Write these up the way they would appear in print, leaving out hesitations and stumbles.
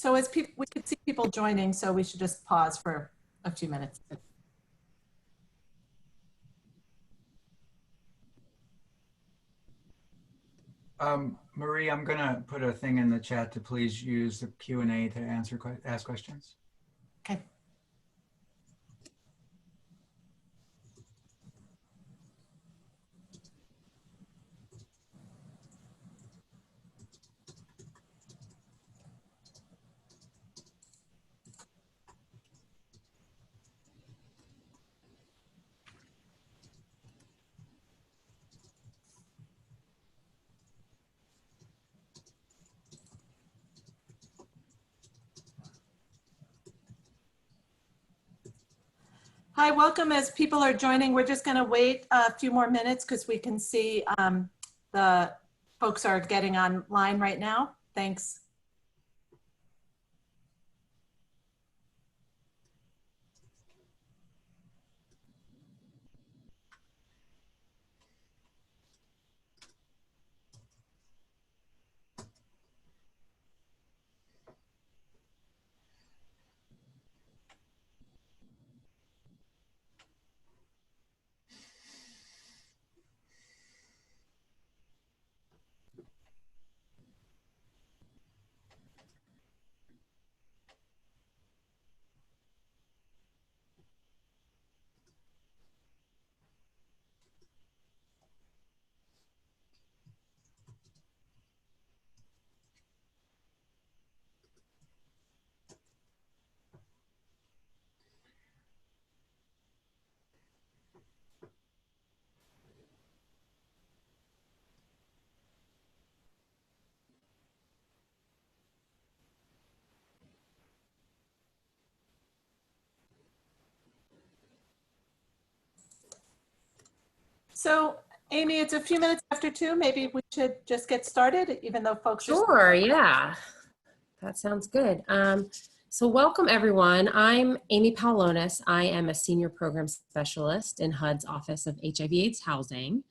So as people, we could see people joining, so we should just pause for a few minutes. Marie, I'm gonna put a thing in the chat to please use the Q&A to ask questions. Okay. Hi, welcome. As people are joining, we're just going to wait a few more minutes because we can see the folks are getting online right now. Thanks. So, Amy, it's a few minutes after 2. Maybe we should just get started, even though folks are... Sure, yeah. That sounds good. So welcome, everyone. I'm Amy Paulonis. I am a Senior Program Specialist in HUD's Office of HIV/AIDS Housing.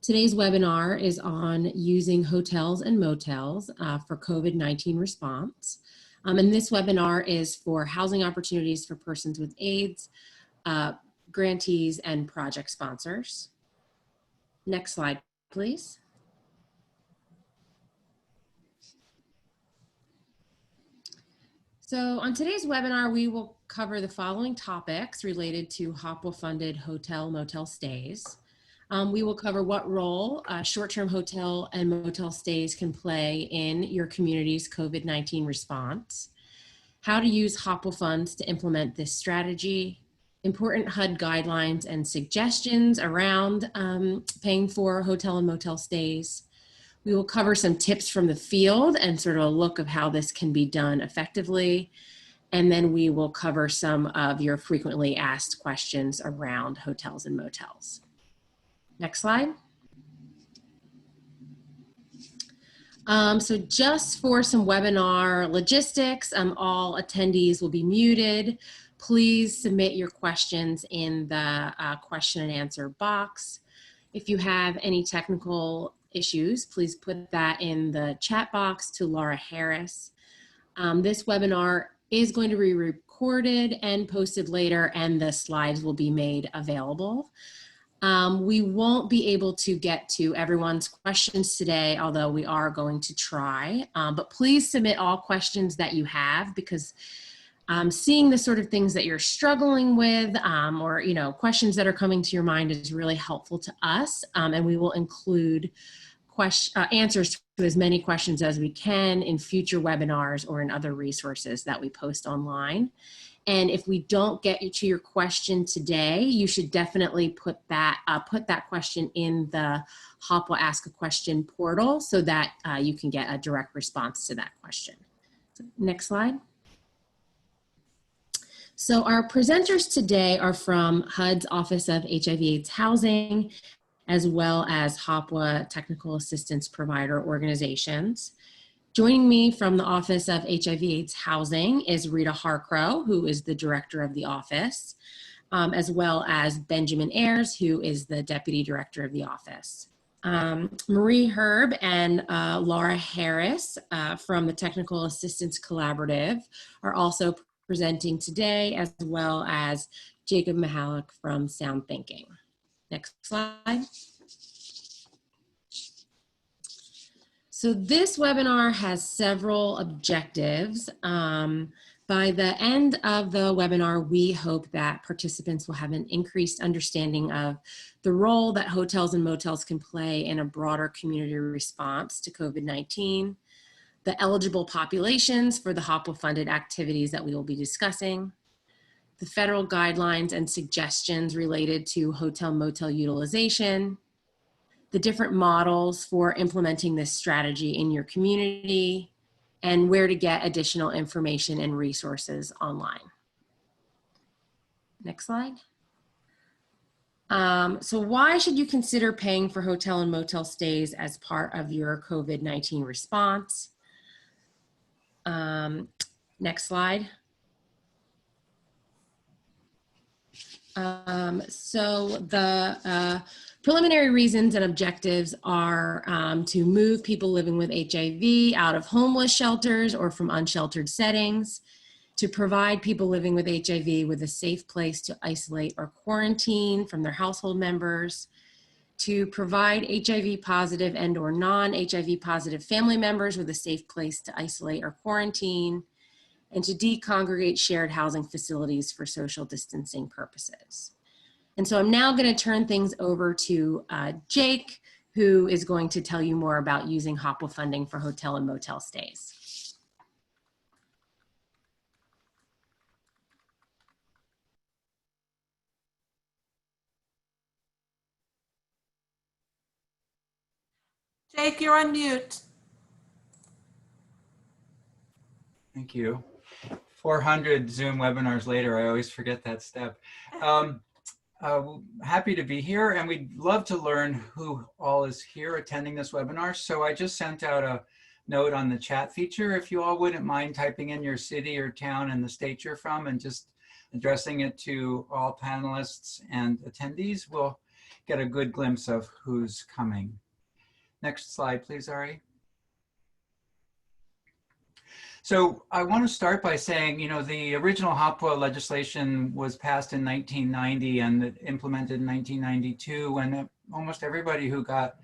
Today's webinar is on using hotels and motels for COVID-19 response. And this webinar is for housing opportunities for persons with AIDS, grantees, and project sponsors. Next slide, please. So on today's webinar, we will cover the following topics related to HOPWA-funded hotel-motel stays. We will cover what role short-term hotel and motel stays can play in your community's COVID-19 response, how to use HOPWA funds to implement this strategy, important HUD guidelines and suggestions around paying for hotel and motel stays. We will cover some tips from the field and sort of a look of how this can be done effectively. And then we will cover some of your frequently asked questions around hotels and motels. Next slide. So just for some webinar logistics, all attendees will be muted. Please submit your questions in the question and answer box. If you have any technical issues, please put that in the chat box to Laura Harris. This webinar is going to be recorded and posted later, and the slides will be made available. We won't be able to get to everyone's questions today, although we are going to try. But please submit all questions that you have, because seeing the sort of things that you're struggling with or questions that are coming to your mind is really helpful to us, and we will include answers to as many questions as we can in future webinars or in other resources that we post online. And if we don't get you to your question today, you should definitely put that question in the HOPWA Ask a Question portal so that you can get a direct response to that question. So, next slide. So our presenters today are from HUD's Office of HIV/AIDS Housing, as well as HOPWA Technical Assistance Provider Organizations. Joining me from the Office of HIV/AIDS Housing is Rita Harcrow, who is the Director of the office, as well as Benjamin Ayers, who is the Deputy Director of the office. Marie Herb and Laura Harris from the Technical Assistance Collaborative are also presenting today, as well as Jacob Mihalik from Sound Thinking. Next slide. So this webinar has several objectives. By the end of the webinar, we hope that participants will have an increased understanding of the role that hotels and motels can play in a broader community response to COVID-19, the eligible populations for the HOPWA-funded activities that we will be discussing, the federal guidelines and suggestions related to hotel-motel utilization, the different models for implementing this strategy in your community, and where to get additional information and resources online. Next slide. So why should you consider paying for hotel and motel stays as part of your COVID-19 response? Next slide. So the preliminary reasons and objectives are to move people living with HIV out of homeless shelters or from unsheltered settings, to provide people living with HIV with a safe place to isolate or quarantine from their household members, to provide HIV positive and or non-HIV positive family members with a safe place to isolate or quarantine, and to decongregate shared housing facilities for social distancing purposes. And so I'm now going to turn things over to Jake, who is going to tell you more about using HOPWA funding for hotel and motel stays. Jake, you're on mute. Thank you. 400 Zoom webinars later, I always forget that step. Happy to be here, and we'd love to learn who all is here attending this webinar. So I just sent out a note on the chat feature. If you all wouldn't mind typing in your city or town and the state you're from and just addressing it to all panelists and attendees, we'll get a good glimpse of who's coming. Next slide, please, Ari. So I want to start by saying, you know, the original HOPWA legislation was passed in 1990 and implemented in 1992, when almost everybody who got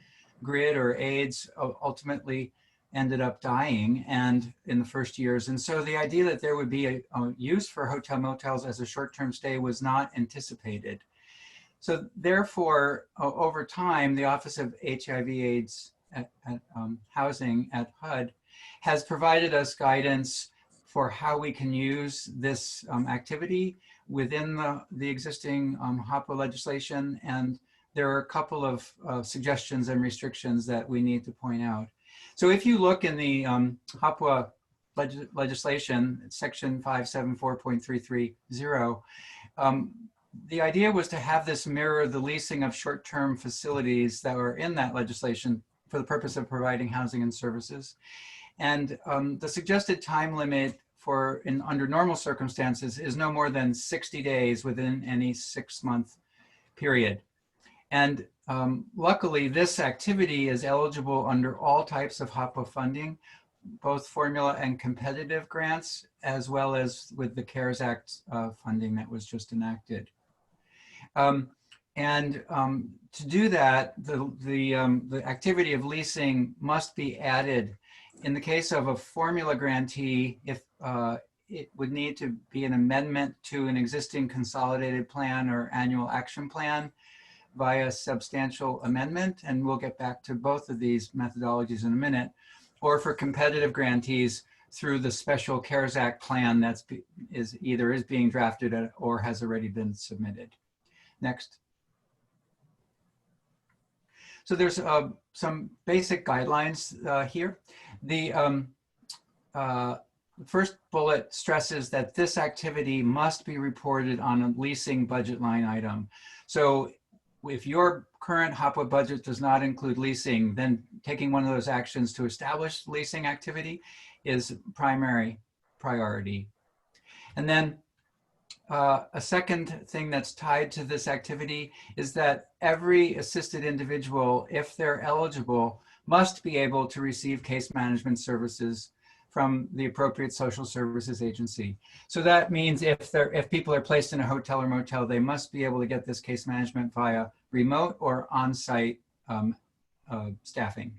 GRID or AIDS ultimately ended up dying and in the first years. And so the idea that there would be a use for hotel motels as a short-term stay was not anticipated. So therefore, over time, the Office of HIV/AIDS Housing at HUD has provided us guidance for how we can use this activity within the existing HOPWA legislation. And there are a couple of suggestions and restrictions that we need to point out. So if you look in the HOPWA legislation, section 574.330, the idea was to have this mirror the leasing of short-term facilities that were in that legislation for the purpose of providing housing and services. And the suggested time limit for under normal circumstances is no more than 60 days within any 6-month period. And luckily, this activity is eligible under all types of HOPWA funding, both formula and competitive grants, as well as with the CARES Act funding that was just enacted. To do that, the activity of leasing must be added. In the case of a formula grantee, if it would need to be an amendment to an existing consolidated plan or annual action plan via substantial amendment, and we'll get back to both of these methodologies in a minute, or for competitive grantees through the special CARES Act plan that's either is being drafted or has already been submitted. Next. So there's some basic guidelines here. The first bullet stresses that this activity must be reported on a leasing budget line item. So if your current HOPWA budget does not include leasing, then taking one of those actions to establish leasing activity is primary priority. And then a second thing that's tied to this activity is that every assisted individual, if they're eligible, must be able to receive case management services from the appropriate social services agency. So that means if people are placed in a hotel or motel, they must be able to get this case management via remote or on-site staffing.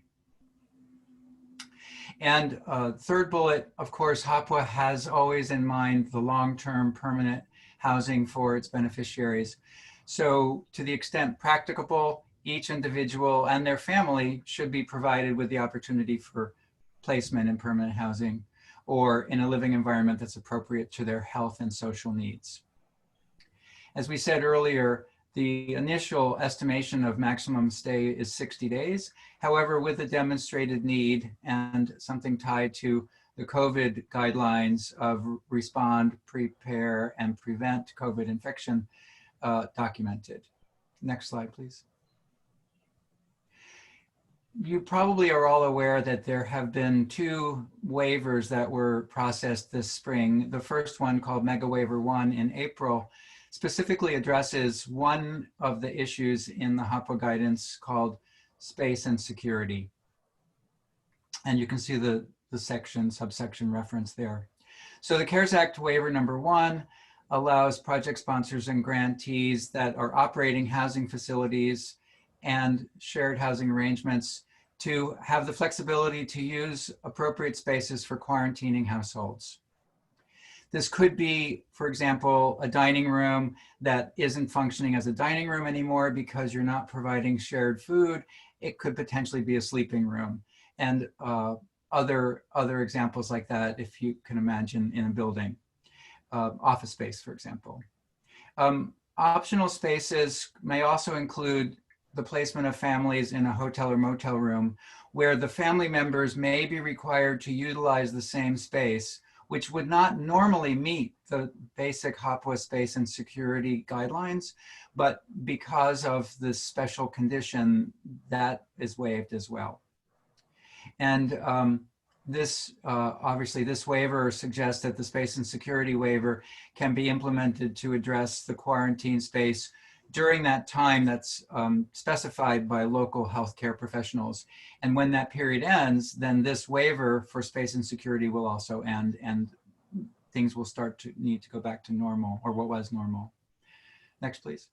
And third bullet, of course, HOPWA has always in mind the long-term permanent housing for its beneficiaries. So to the extent practicable, each individual and their family should be provided with the opportunity for placement in permanent housing or in a living environment that's appropriate to their health and social needs. As we said earlier, the initial estimation of maximum stay is 60 days. However, with the demonstrated need and something tied to the COVID guidelines of respond, prepare, and prevent COVID infection documented. Next slide, please. You probably are all aware that there have been 2 waivers that were processed this spring. The first one, called Mega Waiver 1 in April, specifically addresses one of the issues in the HOPWA guidance called space and security. And you can see the subsection reference there. So the CARES Act waiver number 1 allows project sponsors and grantees that are operating housing facilities and shared housing arrangements to have the flexibility to use appropriate spaces for quarantining households. This could be, for example, a dining room that isn't functioning as a dining room anymore because you're not providing shared food. It could potentially be a sleeping room, and other examples like that, if you can imagine, in a building, office space, for example. Optional spaces may also include the placement of families in a hotel or motel room where the family members may be required to utilize the same space, which would not normally meet the basic HOPWA space and security guidelines, but because of this special condition, that is waived as well. And obviously this waiver suggests that the space and security waiver can be implemented to address the quarantine space during that time that's specified by local healthcare professionals. And when that period ends, then this waiver for space and security will also end, and things will start to need to go back to normal, or what was normal. Next, please.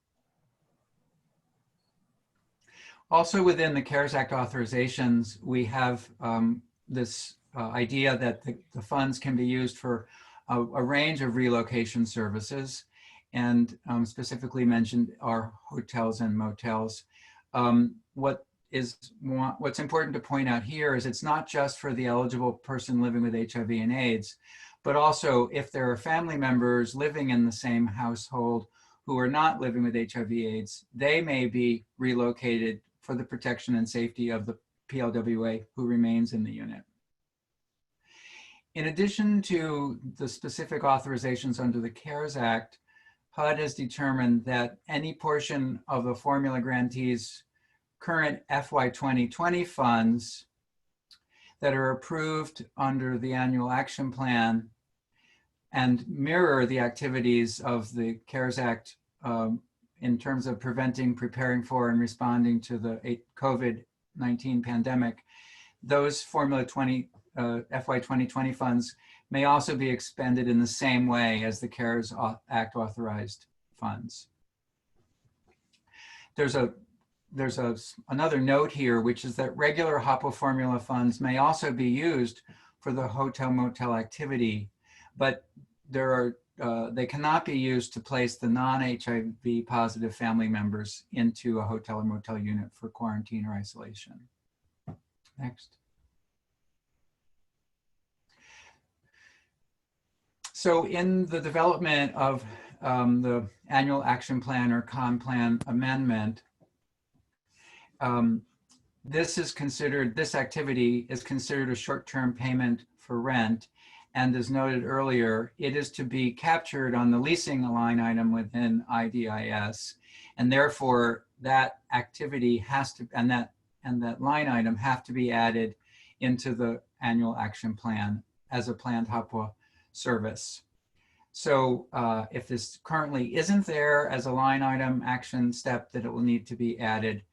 Also within the CARES Act authorizations, we have this idea that the funds can be used for a range of relocation services, and specifically mentioned are hotels and motels. What's important to point out here is it's not just for the eligible person living with HIV and AIDS, but also if there are family members living in the same household who are not living with HIV AIDS, they may be relocated for the protection and safety of the PLWA who remains in the unit. In addition to the specific authorizations under the CARES Act, HUD has determined that any portion of the formula grantees' current FY 2020 funds that are approved under the annual action plan and mirror the activities of the CARES Act in terms of preventing, preparing for, and responding to the COVID-19 pandemic, those Formula 20 FY 2020 funds may also be expended in the same way as the CARES Act authorized funds. There's another note here, which is that regular HOPWA formula funds may also be used for the hotel motel activity, but they cannot be used to place the non-HIV positive family members into a hotel or motel unit for quarantine or isolation. Next. So in the development of the annual action plan or CON plan amendment, this activity is considered a short-term payment for rent. And as noted earlier, it is to be captured on the leasing line item within IDIS. And therefore that activity has to, and that line item have to be added into the annual action plan as a planned HOPWA service. So if this currently isn't there as a line item action step, then it will need to be added.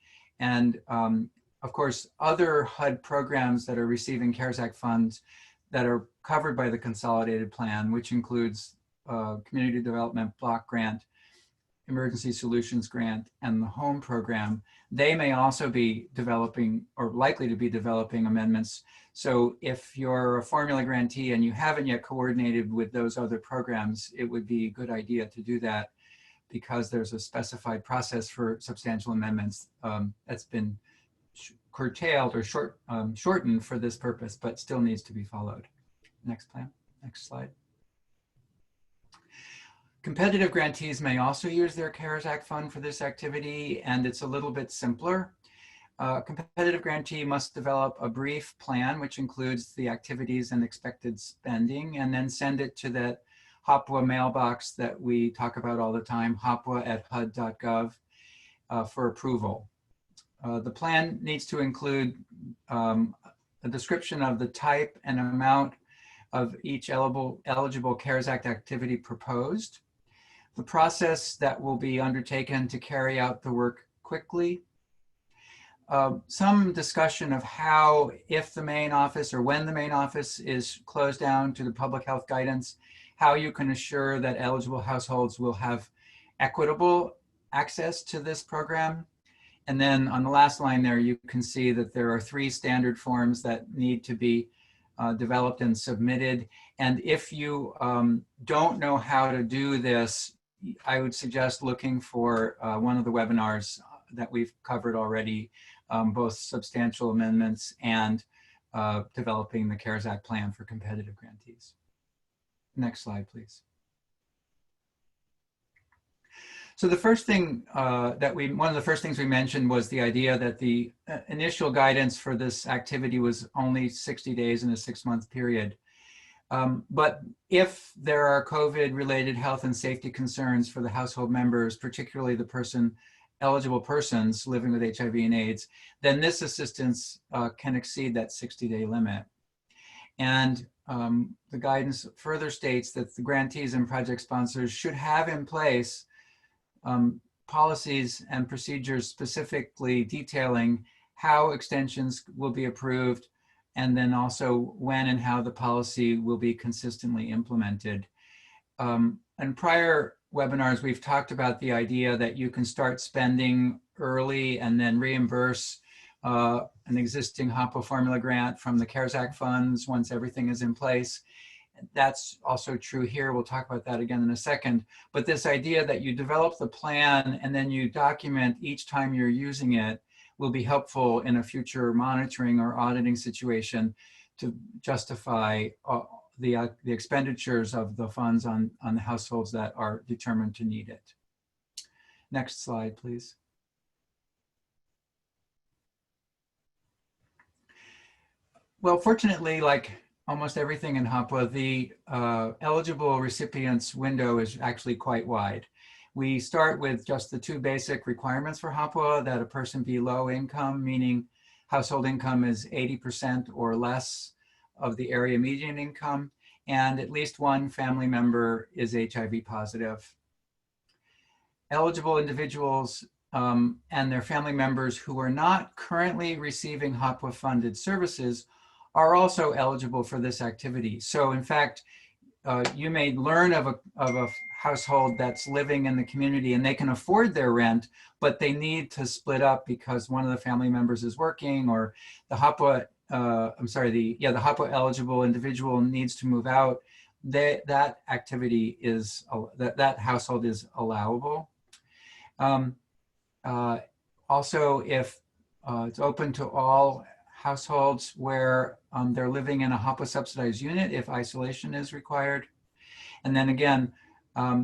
And of course, other HUD programs that are receiving CARES Act funds that are covered by the consolidated plan, which includes Community Development Block Grant, Emergency Solutions Grant, and the Home Program, they may also be developing or likely to be developing amendments. So if you're a formula grantee and you haven't yet coordinated with those other programs, it would be a good idea to do that, because there's a specified process for substantial amendments that's been curtailed or shortened for this purpose, but still needs to be followed. Next slide. Competitive grantees may also use their CARES Act fund for this activity, and it's a little bit simpler. Competitive grantee must develop a brief plan, which includes the activities and expected spending, and then send it to that HOPWA mailbox that we talk about all the time, hopwa@hud.gov, for approval. The plan needs to include a description of the type and amount of each eligible CARES Act activity proposed, the process that will be undertaken to carry out the work quickly, some discussion of how, if the main office or when the main office is closed down to the public health guidance, how you can assure that eligible households will have equitable access to this program. And then on the last line there, you can see that there are 3 standard forms that need to be developed and submitted. And if you don't know how to do this, I would suggest looking for one of the webinars that we've covered already, both substantial amendments and developing the CARES Act plan for competitive grantees. Next slide, please. So the first thing one of the first things we mentioned was the idea that the initial guidance for this activity was only 60 days in a 6-month period. But if there are COVID-related health and safety concerns for the household members, particularly the eligible persons living with HIV and AIDS, then this assistance can exceed that 60-day limit. And the guidance further states that the grantees and project sponsors should have in place policies and procedures specifically detailing how extensions will be approved, and then also when and how the policy will be consistently implemented. In prior webinars, we've talked about the idea that you can start spending early and then reimburse an existing HOPWA formula grant from the CARES Act funds once everything is in place. That's also true here. We'll talk about that again in a second. But this idea that you develop the plan and then you document each time you're using it will be helpful in a future monitoring or auditing situation to justify the expenditures of the funds on the households that are determined to need it. Next slide, please. Well, fortunately, like almost everything in HOPWA, the eligible recipients window is actually quite wide. We start with just the 2 basic requirements for HOPWA, that a person be low income, meaning household income is 80% or less of the area median income, and at least 1 family member is HIV positive. Eligible individuals and their family members who are not currently receiving HOPWA-funded services are also eligible for this activity. So in fact, you may learn of a household that's living in the community and they can afford their rent, but they need to split up because one of the family members is working, or the HOPWA, the HOPWA eligible individual needs to move out. That activity is, that household is allowable. Also, if it's open to all households where they're living in a HOPWA subsidized unit if isolation is required. And then again,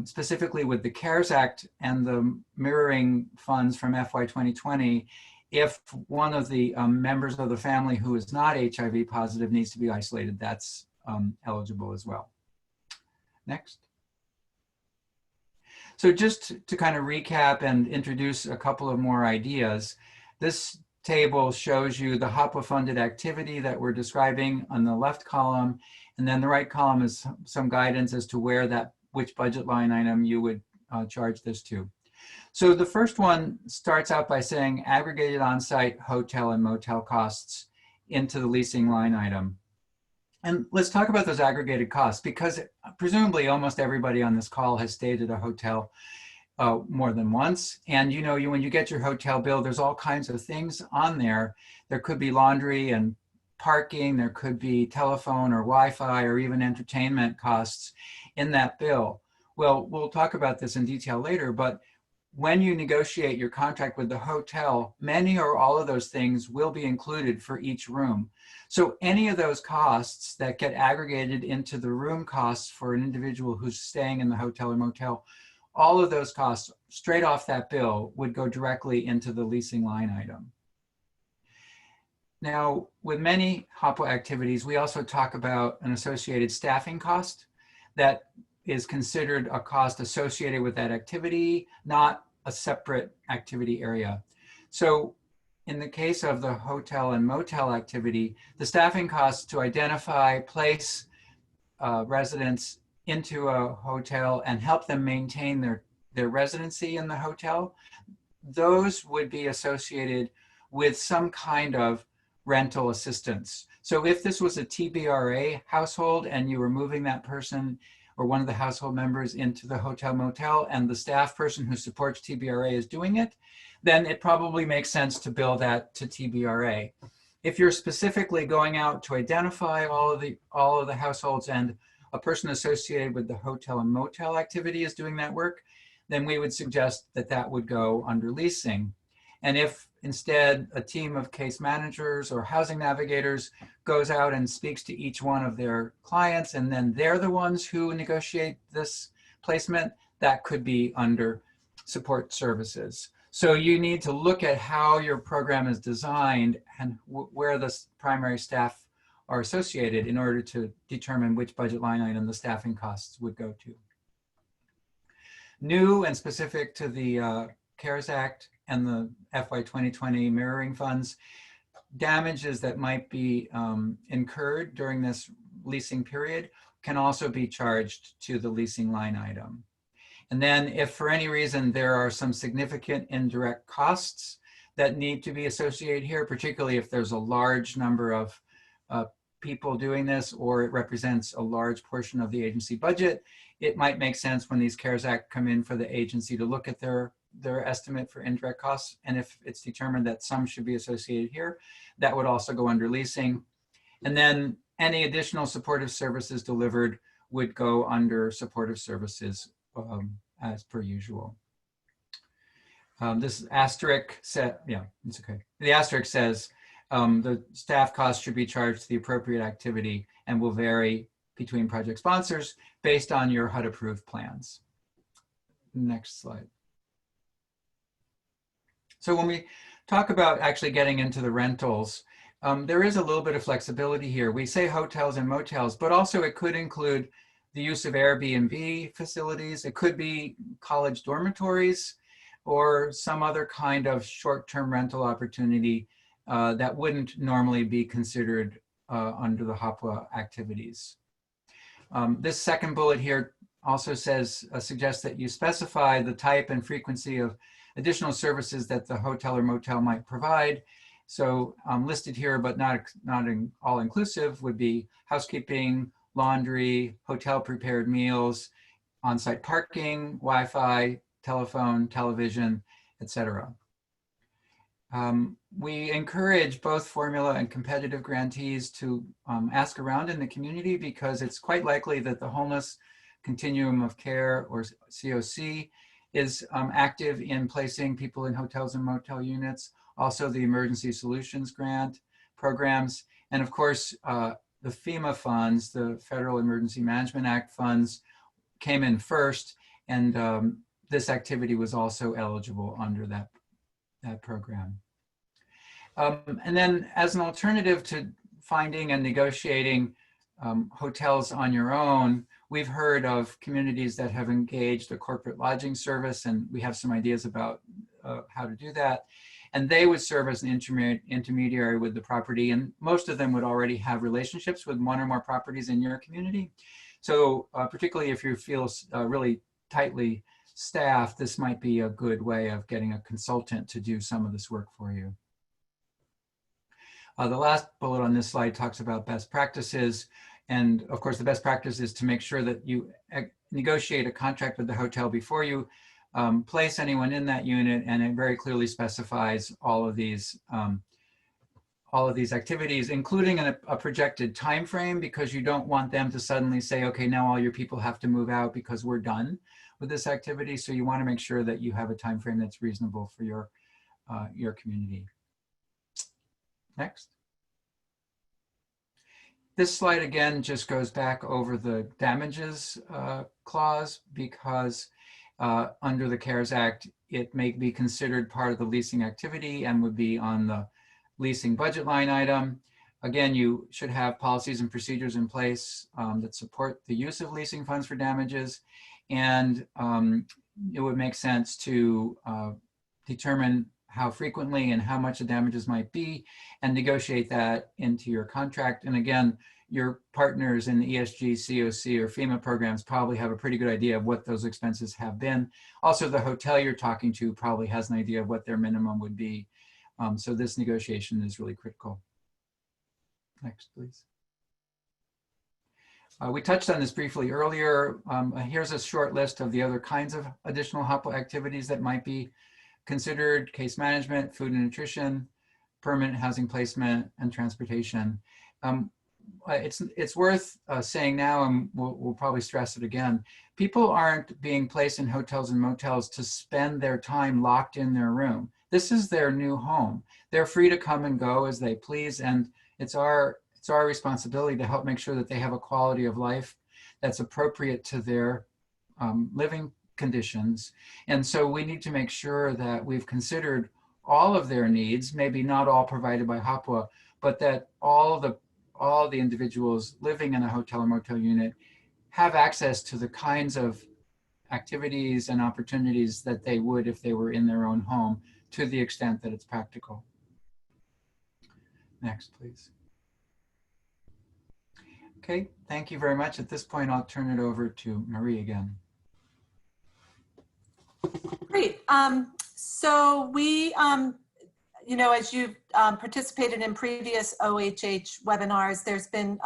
specifically with the CARES Act and the mirroring funds from FY 2020, if one of the members of the family who is not HIV positive needs to be isolated, that's eligible as well. Next. So just to kind of recap and introduce a couple of more ideas, this table shows you the HOPWA-funded activity that we're describing on the left column, and then the right column is some guidance as to where that which budget line item you would charge this to. So the first one starts out by saying aggregated on-site hotel and motel costs into the leasing line item. And let's talk about those aggregated costs, because presumably almost everybody on this call has stayed at a hotel more than once. And you know, when you get your hotel bill, there's all kinds of things on there. There could be laundry and parking, there could be telephone or Wi-Fi or even entertainment costs in that bill. Well, we'll talk about this in detail later, but when you negotiate your contract with the hotel, many or all of those things will be included for each room. So any of those costs that get aggregated into the room costs for an individual who's staying in the hotel or motel, all of those costs straight off that bill would go directly into the leasing line item. Now, with many HOPWA activities, we also talk about an associated staffing cost that is considered a cost associated with that activity, not a separate activity area. So in the case of the hotel and motel activity, the staffing costs to identify, place residents into a hotel and help them maintain their residency in the hotel, those would be associated with some kind of rental assistance. So if this was a TBRA household and you were moving that person or one of the household members into the hotel motel and the staff person who supports TBRA is doing it, then it probably makes sense to bill that to TBRA. If you're specifically going out to identify all of the households and a person associated with the hotel and motel activity is doing that work, then we would suggest that that would go under leasing. And if instead a team of case managers or housing navigators goes out and speaks to each one of their clients, and then they're the ones who negotiate this placement, that could be under support services. So you need to look at how your program is designed and where the primary staff are associated in order to determine which budget line item the staffing costs would go to. New and specific to the CARES Act and the FY 2020 mirroring funds, damages that might be incurred during this leasing period can also be charged to the leasing line item. And then if for any reason there are some significant indirect costs that need to be associated here, particularly if there's a large number of people doing this or it represents a large portion of the agency budget, it might make sense when these CARES Act come in for the agency to look at their estimate for indirect costs. And if it's determined that some should be associated here, that would also go under leasing. And then any additional supportive services delivered would go under supportive services as per usual. This asterisk set, yeah, it's okay. The asterisk says the staff costs should be charged to the appropriate activity and will vary between project sponsors based on your HUD approved plans. Next slide. So when we talk about actually getting into the rentals, there is a little bit of flexibility here. We say hotels and motels, but also it could include the use of Airbnb facilities. It could be college dormitories or some other kind of short-term rental opportunity that wouldn't normally be considered under the HOPWA activities. This second bullet here also says, suggests that you specify the type and frequency of additional services that the hotel or motel might provide. So listed here, but not all inclusive, would be housekeeping, laundry, hotel prepared meals, on-site parking, Wi-Fi, telephone, television, etc. We encourage both formula and competitive grantees to ask around in the community because it's quite likely that the homeless continuum of care, or COC, is active in placing people in hotels and motel units, also the emergency solutions grant programs, and of course the FEMA funds, the Federal Emergency Management Act funds, came in first, and this activity was also eligible under that program. And then as an alternative to finding and negotiating hotels on your own, we've heard of communities that have engaged a corporate lodging service, and we have some ideas about how to do that. And they would serve as an intermediary with the property, and most of them would already have relationships with one or more properties in your community. So particularly if you feel really tightly staffed, this might be a good way of getting a consultant to do some of this work for you. The last bullet on this slide talks about best practices. And of course, the best practice is to make sure that you negotiate a contract with the hotel before you place anyone in that unit, and it very clearly specifies all of these activities, including a projected time frame, because you don't want them to suddenly say, okay, now all your people have to move out because we're done with this activity. So you want to make sure that you have a time frame that's reasonable for your community. Next. This slide again just goes back over the damages clause, because under the CARES Act, it may be considered part of the leasing activity and would be on the leasing budget line item. Again, you should have policies and procedures in place that support the use of leasing funds for damages. And it would make sense to determine how frequently and how much the damages might be and negotiate that into your contract. And again, your partners in the ESG, COC, or FEMA programs probably have a pretty good idea of what those expenses have been. Also, the hotel you're talking to probably has an idea of what their minimum would be. So this negotiation is really critical. Next, please. We touched on this briefly earlier. Here's a short list of the other kinds of additional HOPWA activities that might be considered: case management, food and nutrition, permanent housing placement, and transportation. It's worth saying now, and we'll probably stress it again, people aren't being placed in hotels and motels to spend their time locked in their room. This is their new home. They're free to come and go as they please, and it's our responsibility to help make sure that they have a quality of life that's appropriate to their living conditions. And so we need to make sure that we've considered all of their needs, maybe not all provided by HOPWA, but that all the individuals living in a hotel or motel unit have access to the kinds of activities and opportunities that they would if they were in their own home, to the extent that it's practical. Next, please. Okay, thank you very much. At this point, I'll turn it over to Marie again. Great. So we, you know, as you've participated in previous OHH webinars, there's been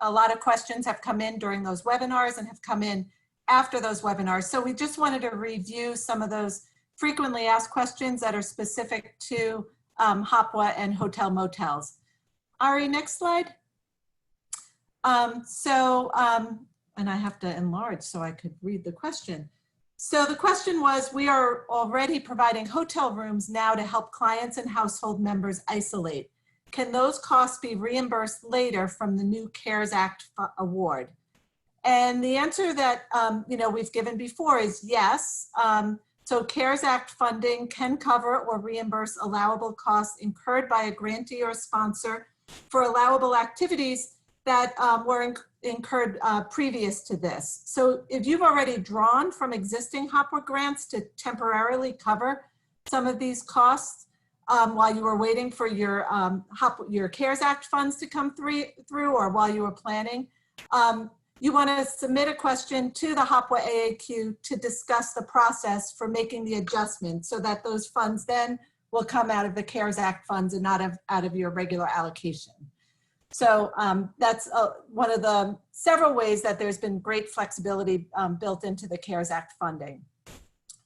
a lot of questions have come in during those webinars and have come in after those webinars. So we just wanted to review some of those frequently asked questions that are specific to HOPWA and hotel motels. Ari, next slide. And I have to enlarge so I could read the question. So the question was, we are already providing hotel rooms now to help clients and household members isolate. Can those costs be reimbursed later from the new CARES Act award? And the answer that you know, we've given before is yes. So CARES Act funding can cover or reimburse allowable costs incurred by a grantee or sponsor for allowable activities that were incurred previous to this. So if you've already drawn from existing HOPWA grants to temporarily cover some of these costs while you were waiting for your CARES Act funds to come through, or while you were planning, you want to submit a question to the HOPWA AAQ to discuss the process for making the adjustment, so that those funds then will come out of the CARES Act funds and not out of your regular allocation. So that's one of the several ways that there's been great flexibility built into the CARES Act funding.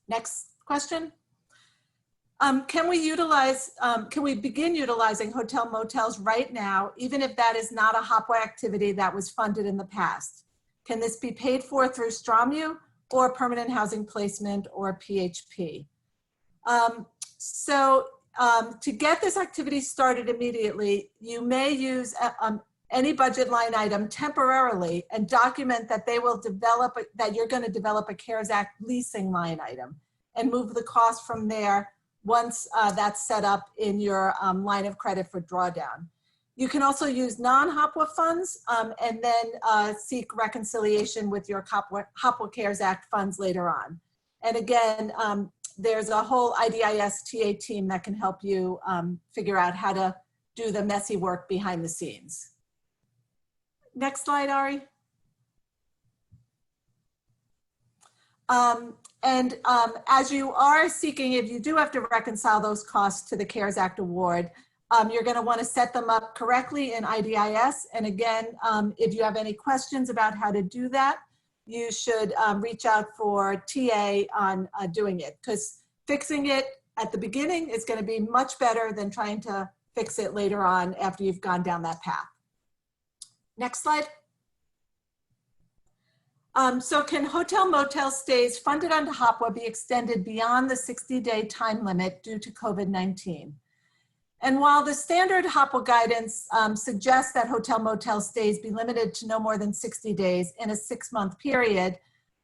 Next question. Can we begin utilizing hotel motels right now, even if that is not a HOPWA activity that was funded in the past? Can this be paid for through STROMU or permanent housing placement or PHP? To get this activity started immediately, you may use any budget line item temporarily and document that they will develop, that you're going to develop a CARES Act leasing line item and move the cost from there once that's set up in your line of credit for drawdown. You can also use non-HOPWA funds and then seek reconciliation with your HOPWA Cares Act funds later on. And again, there's a whole IDIS TA team that can help you figure out how to do the messy work behind the scenes. Next slide, Ari. As you are seeking, if you do have to reconcile those costs to the CARES Act award, you're going to want to set them up correctly in IDIS. And again, if you have any questions about how to do that, you should reach out for TA on doing it, because fixing it at the beginning is going to be much better than trying to fix it later on after you've gone down that path. Next slide. So can hotel motel stays funded under HOPWA be extended beyond the 60-day time limit due to COVID-19? And while the standard HOPWA guidance suggests that hotel motel stays be limited to no more than 60 days in a 6-month period,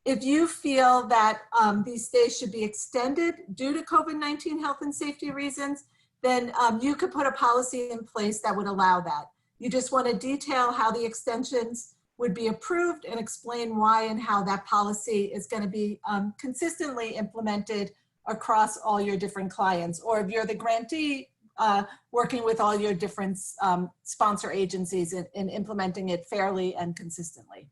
if you feel that these stays should be extended due to COVID-19 health and safety reasons, then you could put a policy in place that would allow that. You just want to detail how the extensions would be approved and explain why and how that policy is going to be consistently implemented across all your different clients. Or if you're the grantee, working with all your different sponsor agencies in implementing it fairly and consistently.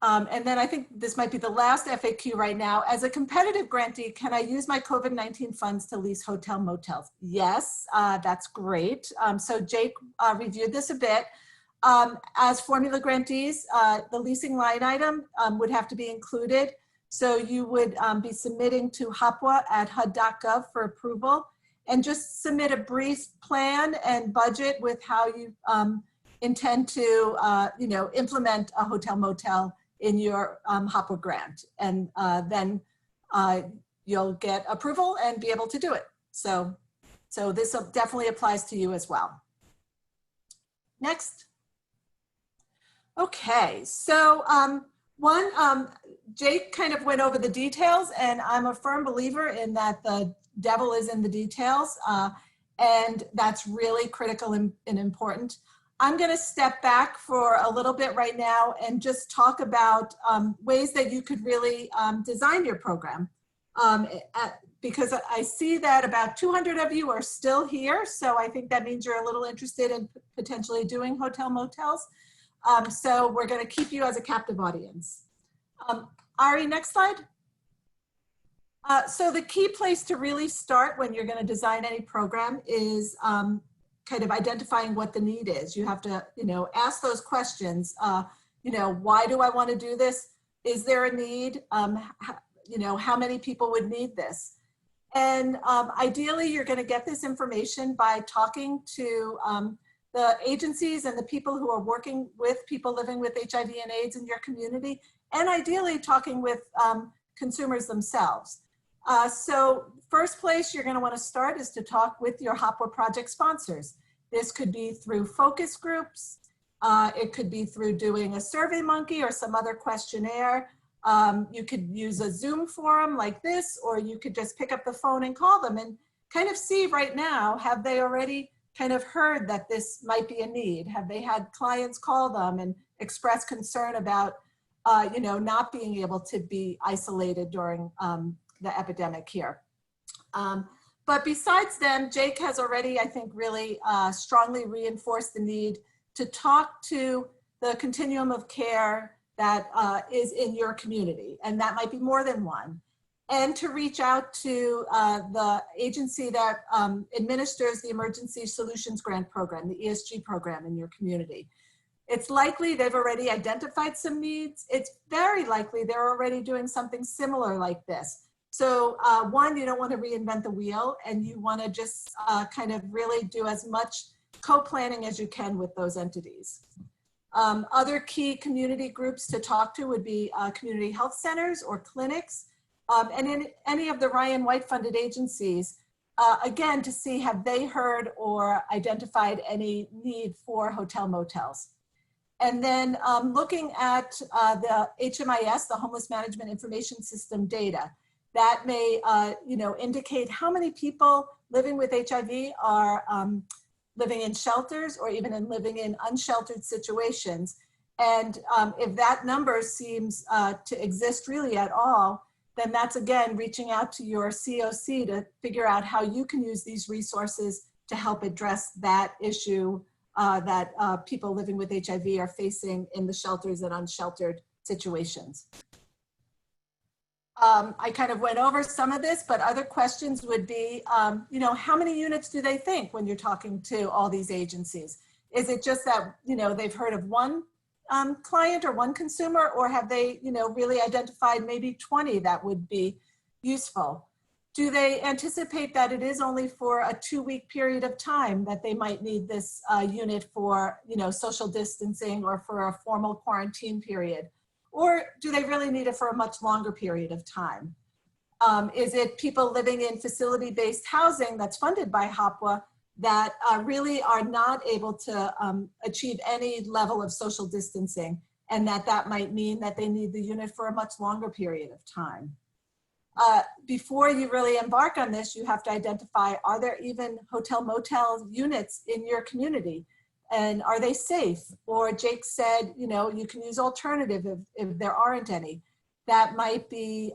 And then I think this might be the last FAQ right now. As a competitive grantee, can I use my COVID-19 funds to lease hotel motels? Yes, that's great. So Jake reviewed this a bit. As formula grantees, the leasing line item would have to be included. So you would be submitting to HOPWA at HUD.gov for approval, and just submit a brief plan and budget with how you intend to implement a hotel motel in your HOPWA grant. And then you'll get approval and be able to do it. So this definitely applies to you as well. Next. Okay, so Jake kind of went over the details, and I'm a firm believer in that the devil is in the details, and that's really critical and important. I'm going to step back for a little bit right now and just talk about ways that you could really design your program, because I see that about 200 of you are still here, so I think that means you're a little interested in potentially doing hotel motels. So we're going to keep you as a captive audience. Ari, next slide. So the key place to really start when you're going to design any program is kind of identifying what the need is. You have to, ask those questions. Why do I want to do this? Is there a need? How many people would need this? And ideally, you're going to get this information by talking to the agencies and the people who are working with people living with HIV and AIDS in your community, and ideally talking with consumers themselves. So first place you're going to want to start is to talk with your HOPWA project sponsors. This could be through focus groups. It could be through doing a SurveyMonkey or some other questionnaire. You could use a Zoom forum like this, or you could just pick up the phone and call them and kind of see right now, have they already kind of heard that this might be a need? Have they had clients call them and express concern about, not being able to be isolated during the epidemic here? But besides them, Jake has already, I think, really strongly reinforced the need to talk to the continuum of care that is in your community, and that might be more than one, and to reach out to the agency that administers the Emergency Solutions Grant Program, the ESG program in your community. It's likely they've already identified some needs. It's very likely they're already doing something similar like this. So one, you don't want to reinvent the wheel, and you want to just kind of really do as much co-planning as you can with those entities. Other key community groups to talk to would be community health centers or clinics, and in any of the Ryan White funded agencies, again, to see have they heard or identified any need for hotel motels. And then looking at the HMIS, the Homeless Management Information System data, that may indicate how many people living with HIV are living in shelters or even living in unsheltered situations. And if that number seems to exist really at all, then that's again reaching out to your COC to figure out how you can use these resources to help address that issue that people living with HIV are facing in the shelters and unsheltered situations. I kind of went over some of this, but other questions would be, you know, how many units do they think when you're talking to all these agencies? Is it just that, you know, they've heard of one client or one consumer, or have they, you know, really identified maybe 20 that would be useful? Do they anticipate that it is only for a 2-week period of time that they might need this unit for, you know, social distancing or for a formal quarantine period? Or do they really need it for a much longer period of time? Is it people living in facility-based housing that's funded by HOPWA that really are not able to achieve any level of social distancing, and that might mean that they need the unit for a much longer period of time? Before you really embark on this, you have to identify, are there even hotel motel units in your community? And are they safe? Or Jake said, you know, you can use alternative if there aren't any. That might be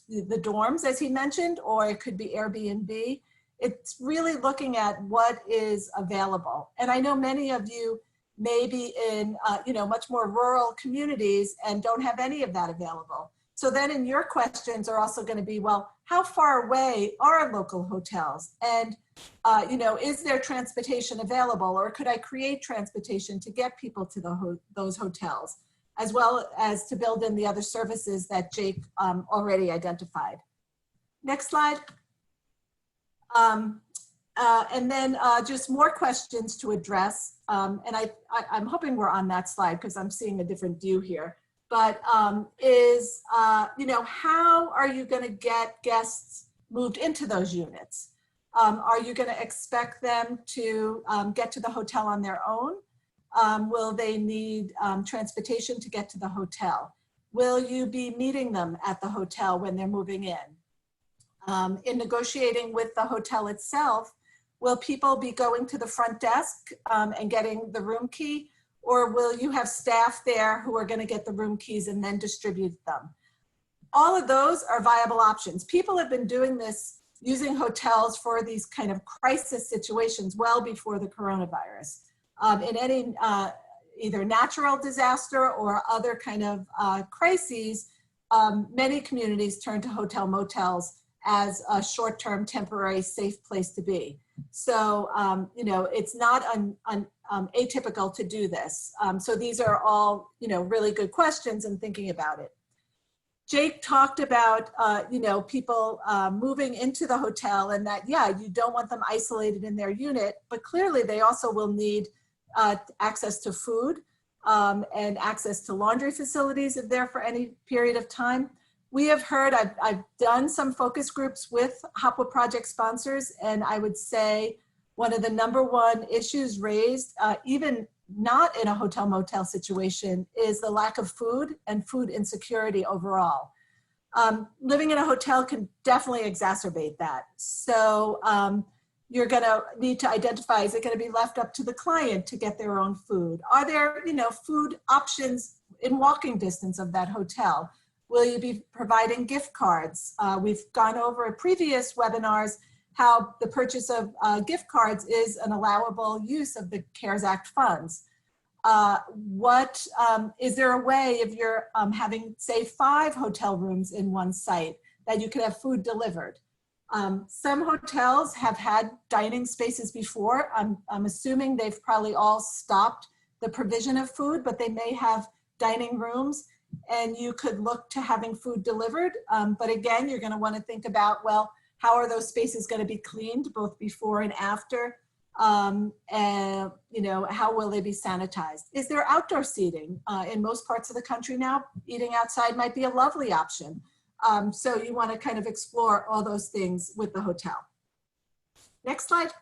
the dorms, as he mentioned, or it could be Airbnb. It's really looking at what is available. And I know many of you may be in, you know, much more rural communities and don't have any of that available. So then in your questions are also going to be, well, how far away are local hotels? And, you know, is there transportation available, or could I create transportation to get people to those hotels, as well as to build in the other services that Jake already identified? Next slide. And then just more questions to address. And I'm hoping we're on that slide because I'm seeing a different view here. But you know, how are you going to get guests moved into those units? Are you going to expect them to get to the hotel on their own? Will they need transportation to get to the hotel? Will you be meeting them at the hotel when they're moving in? In negotiating with the hotel itself, will people be going to the front desk and getting the room key? Or will you have staff there who are going to get the room keys and then distribute them? All of those are viable options. People have been doing this, using hotels for these kind of crisis situations well before the coronavirus. In any either natural disaster or other kind of crises, many communities turn to hotel motels as a short-term, temporary, safe place to be. So, you know, it's not atypical to do this. So these are all, you know, really good questions and thinking about it. Jake talked about, you know, people moving into the hotel, and that, yeah, you don't want them isolated in their unit, but clearly they also will need access to food and access to laundry facilities if they're for any period of time. We have heard, I've done some focus groups with HOPWA project sponsors, and I would say one of the #1 issues raised, even not in a hotel motel situation, is the lack of food and food insecurity overall. Living in a hotel can definitely exacerbate that. So you're gonna need to identify, is it gonna be left up to the client to get their own food? Are there, you know, food options in walking distance of that hotel? Will you be providing gift cards? We've gone over in previous webinars how the purchase of gift cards is an allowable use of the CARES Act funds. Is there a way, if you're having, say, 5 hotel rooms in one site, that you could have food delivered? Some hotels have had dining spaces before. I'm assuming they've probably all stopped the provision of food, but they may have dining rooms, and you could look to having food delivered. But again, you're going to want to think about, well, how are those spaces going to be cleaned both before and after? And, you know, how will they be sanitized? Is there outdoor seating? In most parts of the country now, eating outside might be a lovely option. So you want to kind of explore all those things with the hotel. Next slide.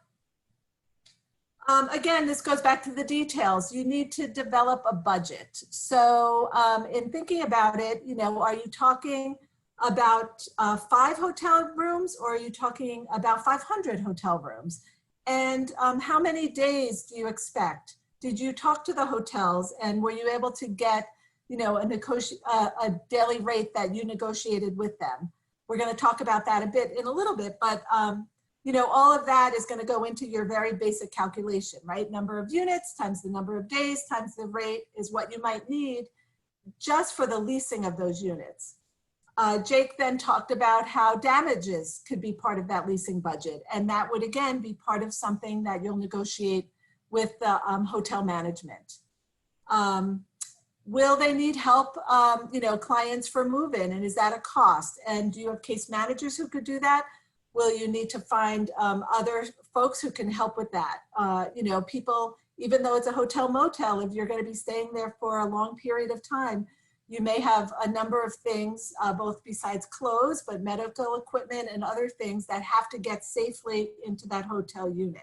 Again, this goes back to the details. You need to develop a budget. So in thinking about it, you know, are you talking about 5 hotel rooms, or are you talking about 500 hotel rooms? And how many days do you expect? Did you talk to the hotels, and were you able to get, you know, a daily rate that you negotiated with them? We're going to talk about that a bit in a little bit, but you know, all of that is going to go into your very basic calculation, right? Number of units times the number of days times the rate is what you might need just for the leasing of those units. Jake then talked about how damages could be part of that leasing budget. And that would, again, be part of something that you'll negotiate with the hotel management. Will they need help, clients for move-in, and is that a cost? And do you have case managers who could do that? Will you need to find other folks who can help with that? People, even though it's a hotel motel, if you're going to be staying there for a long period of time, you may have a number of things, both besides clothes, but medical equipment and other things that have to get safely into that hotel unit.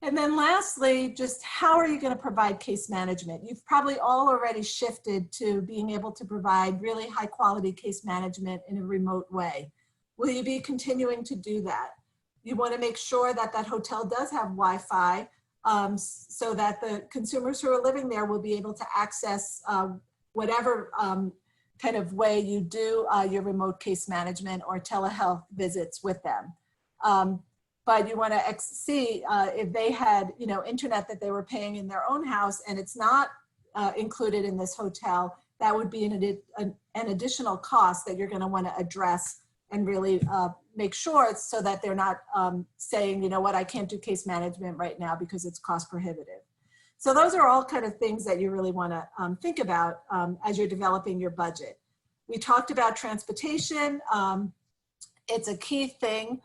And then lastly, just how are you going to provide case management? You've probably all already shifted to being able to provide really high quality case management in a remote way. Will you be continuing to do that? You want to make sure that that hotel does have Wi-Fi so that the consumers who are living there will be able to access whatever kind of way you do your remote case management or telehealth visits with them. But you want to see if they had, internet that they were paying in their own house and it's not included in this hotel, that would be an additional cost that you're going to want to address and really make sure so that they're not saying, you know what, I can't do case management right now because it's cost prohibitive. So those are all kind of things that you really want to think about as you're developing your budget. We talked about transportation. It's a key thing.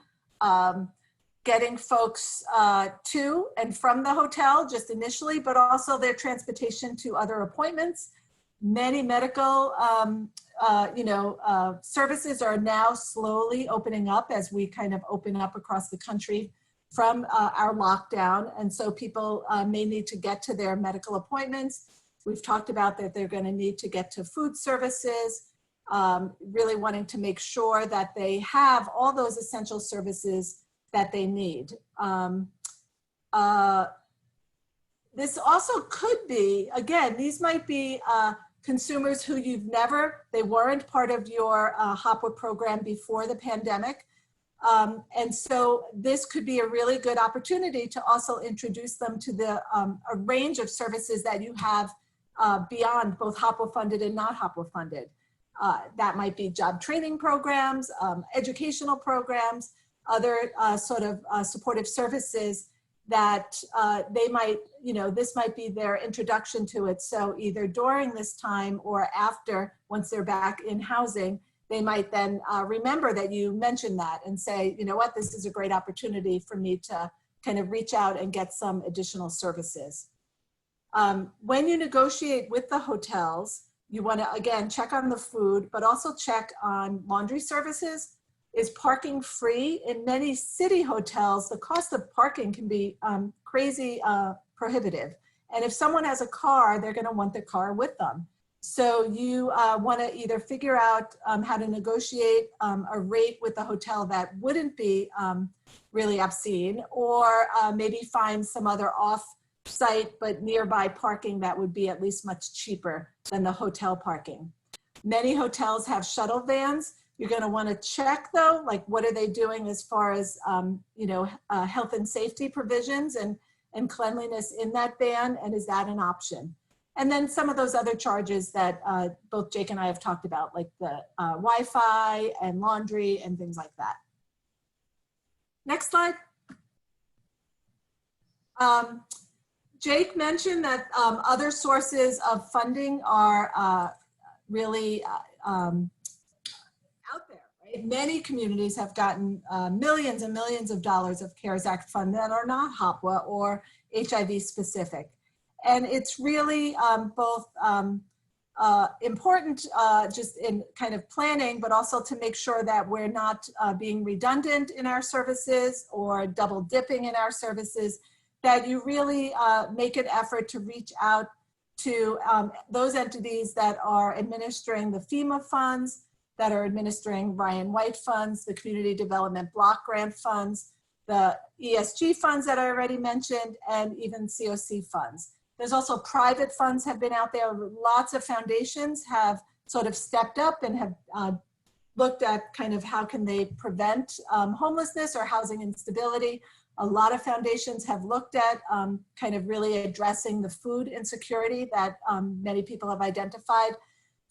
Getting folks to and from the hotel just initially, but also their transportation to other appointments. Many medical services are now slowly opening up as we kind of open up across the country from our lockdown. And so people may need to get to their medical appointments. We've talked about that they're going to need to get to food services, really wanting to make sure that they have all those essential services that they need. This also could be, again, these might be consumers who they weren't part of your HOPWA program before the pandemic. And so this could be a really good opportunity to also introduce them to a range of services that you have beyond both HOPWA funded and not HOPWA funded. That might be job training programs, educational programs, other sort of supportive services that they might, this might be their introduction to it. So either during this time or after, once they're back in housing, they might then remember that you mentioned that and say, you know what, this is a great opportunity for me to kind of reach out and get some additional services. When you negotiate with the hotels, you want to, again, check on the food, but also check on laundry services. Is parking free? In many city hotels, the cost of parking can be crazy prohibitive. And if someone has a car, they're going to want the car with them. So you want to either figure out how to negotiate a rate with the hotel that wouldn't be really obscene, or maybe find some other off-site but nearby parking that would be at least much cheaper than the hotel parking. Many hotels have shuttle vans. You're going to want to check though, like what are they doing as far as health and safety provisions and cleanliness in that van, and is that an option? And then some of those other charges that both Jake and I have talked about, like the Wi-Fi and laundry and things like that. Next slide. Jake mentioned that other sources of funding are really out there, right? Many communities have gotten millions and millions of dollars of CARES Act funds that are not HOPWA or HIV specific. And it's really both important just in kind of planning, but also to make sure that we're not being redundant in our services or double dipping in our services, that you really make an effort to reach out to those entities that are administering the FEMA funds, that are administering Ryan White funds, the Community Development Block Grant funds, the ESG funds that I already mentioned, and even COC funds. There's also private funds have been out there. Lots of foundations have sort of stepped up and have looked at kind of how can they prevent homelessness or housing instability. A lot of foundations have looked at kind of really addressing the food insecurity that many people have identified.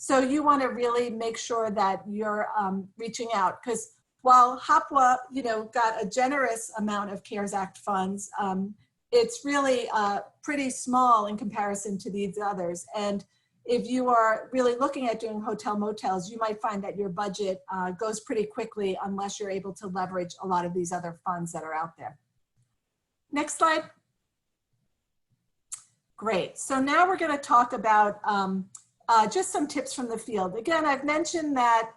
So you want to really make sure that you're reaching out, because while HOPWA, got a generous amount of CARES Act funds, it's really pretty small in comparison to these others. And if you are really looking at doing hotel motels, you might find that your budget goes pretty quickly unless you're able to leverage a lot of these other funds that are out there. Next slide. Great. So now we're going to talk about just some tips from the field. Again, I've mentioned that,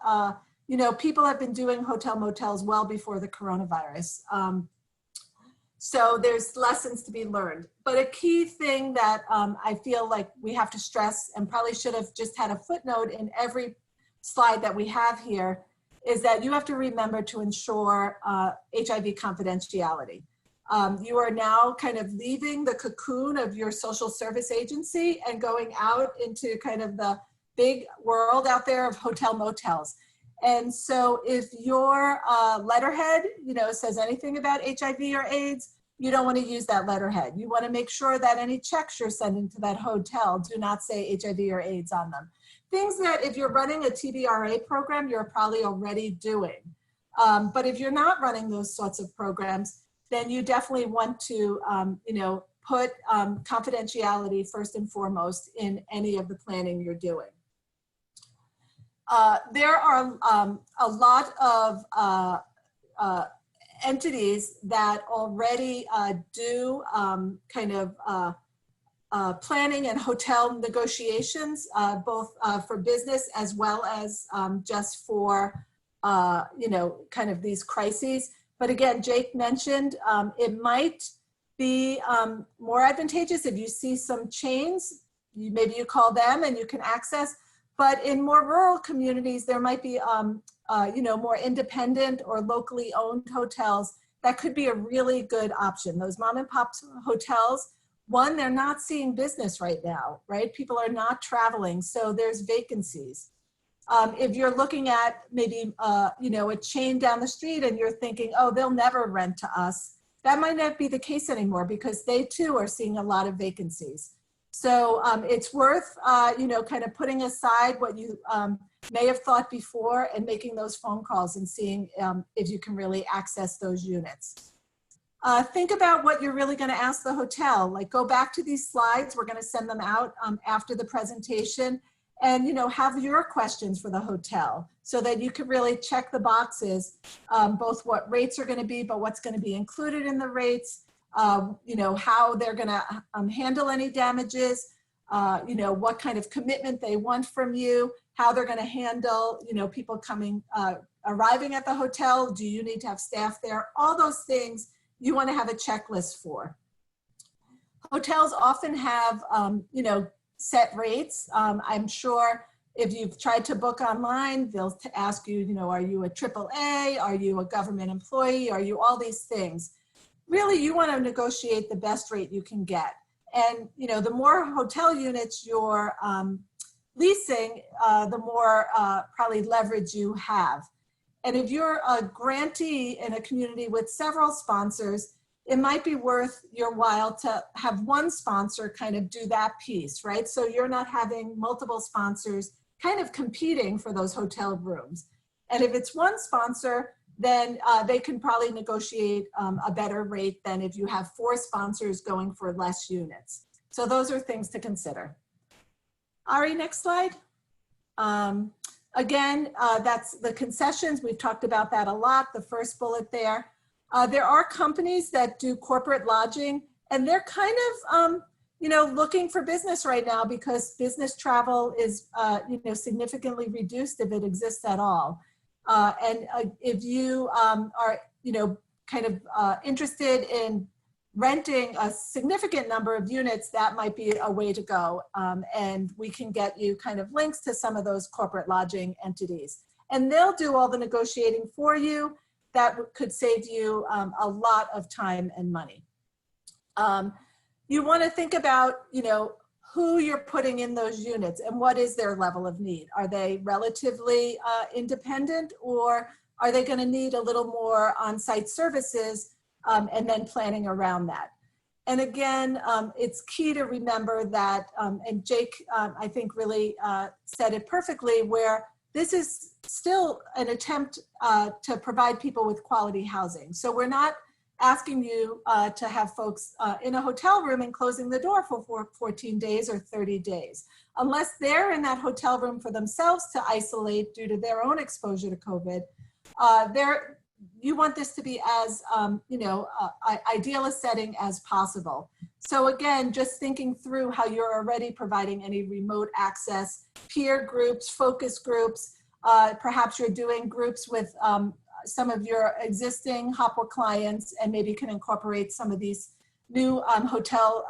people have been doing hotel motels well before the coronavirus. So there's lessons to be learned. But a key thing that I feel like we have to stress, and probably should have just had a footnote in every slide that we have here, is that you have to remember to ensure HIV confidentiality. You are now kind of leaving the cocoon of your social service agency and going out into kind of the big world out there of hotel motels. And so if your letterhead, says anything about HIV or AIDS, you don't want to use that letterhead. You want to make sure that any checks you're sending to that hotel do not say HIV or AIDS on them. Things that if you're running a TBRA program, you're probably already doing. But if you're not running those sorts of programs, then you definitely want to, put confidentiality first and foremost in any of the planning you're doing. There are a lot of entities that already do planning and hotel negotiations, both for business as well as just for, kind of these crises. But again, Jake mentioned it might be more advantageous if you see some chains, maybe you call them and you can access. But in more rural communities, there might be more independent or locally owned hotels that could be a really good option. Those mom and pop hotels, one, they're not seeing business right now, right? People are not traveling, so there's vacancies. If you're looking at maybe, a chain down the street and you're thinking, oh, they'll never rent to us, that might not be the case anymore because they too are seeing a lot of vacancies. So it's worth, kind of putting aside what you may have thought before and making those phone calls and seeing if you can really access those units. Think about what you're really going to ask the hotel. Like, go back to these slides. We're going to send them out after the presentation. And, have your questions for the hotel so that you can really check the boxes, both what rates are going to be, but what's going to be included in the rates, how they're going to handle any damages, what kind of commitment they want from you, how they're going to handle, people arriving at the hotel. Do you need to have staff there? All those things you want to have a checklist for. Hotels often have, set rates. I'm sure if you've tried to book online, they'll ask you, are you a AAA? Are you a government employee? Are you all these things? Really, you want to negotiate the best rate you can get. And, the more hotel units you're leasing, the more probably leverage you have. And if you're a grantee in a community with several sponsors, it might be worth your while to have one sponsor kind of do that piece, right? So you're not having multiple sponsors kind of competing for those hotel rooms. And if it's one sponsor, then they can probably negotiate a better rate than if you have 4 sponsors going for less units. So those are things to consider. Ari, next slide. Again, that's the concessions. We've talked about that a lot, the first bullet there. There are companies that do corporate lodging, and they're kind of, looking for business right now because business travel is, significantly reduced if it exists at all. And if you are, interested in renting a significant number of units, that might be a way to go. And we can get you kind of links to some of those corporate lodging entities. And they'll do all the negotiating for you. That could save you a lot of time and money. You want to think about, who you're putting in those units and what is their level of need. Are they relatively independent, or are they going to need a little more on-site services and then planning around that? And again, it's key to remember that, and Jake, I think really said it perfectly, where this is still an attempt to provide people with quality housing. So we're not asking you to have folks in a hotel room and closing the door for 14 days or 30 days. Unless they're in that hotel room for themselves to isolate due to their own exposure to COVID, you want this to be as ideal a setting as possible. So again, just thinking through how you're already providing any remote access, peer groups, focus groups, perhaps you're doing groups with some of your existing HOPWA clients, and maybe can incorporate some of these new hotel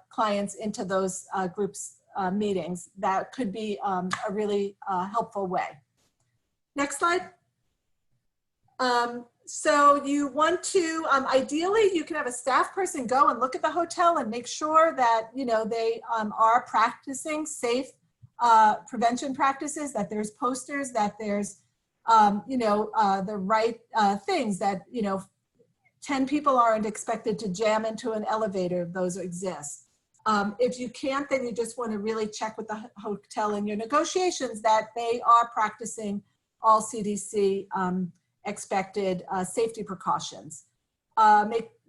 clients into those groups meetings. That could be a really helpful way. Next slide. So you want to, ideally, you can have a staff person go and look at the hotel and make sure that, they are practicing safe prevention practices, that there's posters, that there's, the right things, that, 10 people aren't expected to jam into an elevator if those exist. If you can't, then you just want to really check with the hotel in your negotiations that they are practicing all CDC expected safety precautions.